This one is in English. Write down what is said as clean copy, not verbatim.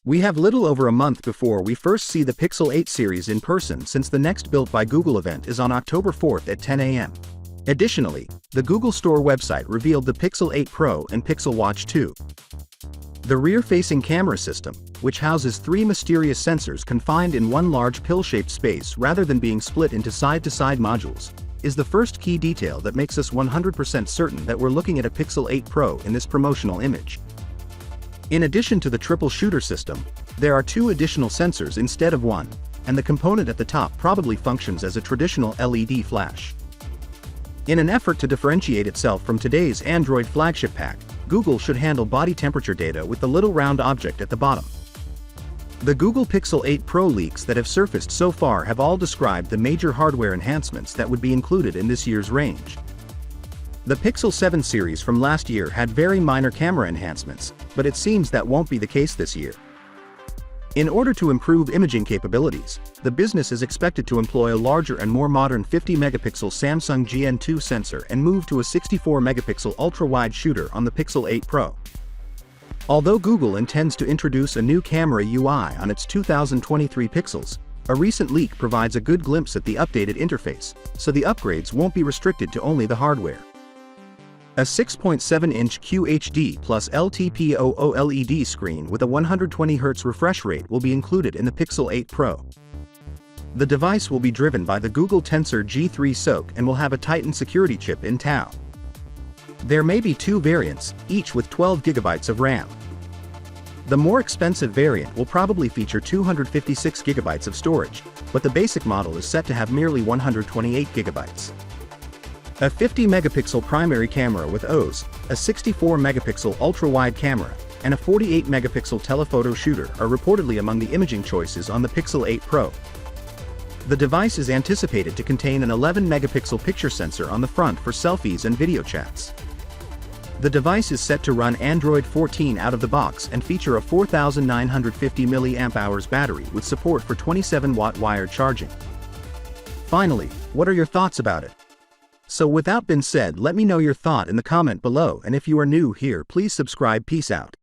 We have little over a month before we first see the Pixel 8 series in person, since the next Built by Google event is on October 4th at 10 a.m. Additionally, the Google Store website revealed the Pixel 8 Pro and Pixel Watch 2. The rear-facing camera system, which houses three mysterious sensors confined in one large pill-shaped space rather than being split into side-to-side modules, is the first key detail that makes us 100% certain that we're looking at a Pixel 8 Pro in this promotional image. In addition to the triple shooter system, there are two additional sensors instead of one, and the component at the top probably functions as a traditional LED flash. In an effort to differentiate itself from today's Android flagship pack, Google should handle body temperature data with the little round object at the bottom. The Google Pixel 8 Pro leaks that have surfaced so far have all described the major hardware enhancements that would be included in this year's range. The Pixel 7 series from last year had very minor camera enhancements, but it seems that won't be the case this year. In order to improve imaging capabilities, the business is expected to employ a larger and more modern 50-megapixel Samsung GN2 sensor and move to a 64-megapixel ultra-wide shooter on the Pixel 8 Pro. Although Google intends to introduce a new camera UI on its 2023 Pixels, a recent leak provides a good glimpse at the updated interface, so the upgrades won't be restricted to only the hardware. A 6.7-inch QHD plus LTPO OLED screen with a 120Hz refresh rate will be included in the Pixel 8 Pro. The device will be driven by the Google Tensor G3 SoC and will have a Titan security chip in Tau. There may be two variants, each with 12 GB of RAM. The more expensive variant will probably feature 256 GB of storage, but the basic model is set to have merely 128 GB. A 50-megapixel primary camera with OIS, a 64-megapixel ultra-wide camera, and a 48-megapixel telephoto shooter are reportedly among the imaging choices on the Pixel 8 Pro. The device is anticipated to contain an 11-megapixel picture sensor on the front for selfies and video chats. The device is set to run Android 14 out of the box and feature a 4,950 mAh battery with support for 27-watt wired charging. Finally, what are your thoughts about it? So with that being said, let me know your thought in the comment below, and if you are new here, please subscribe. Peace out.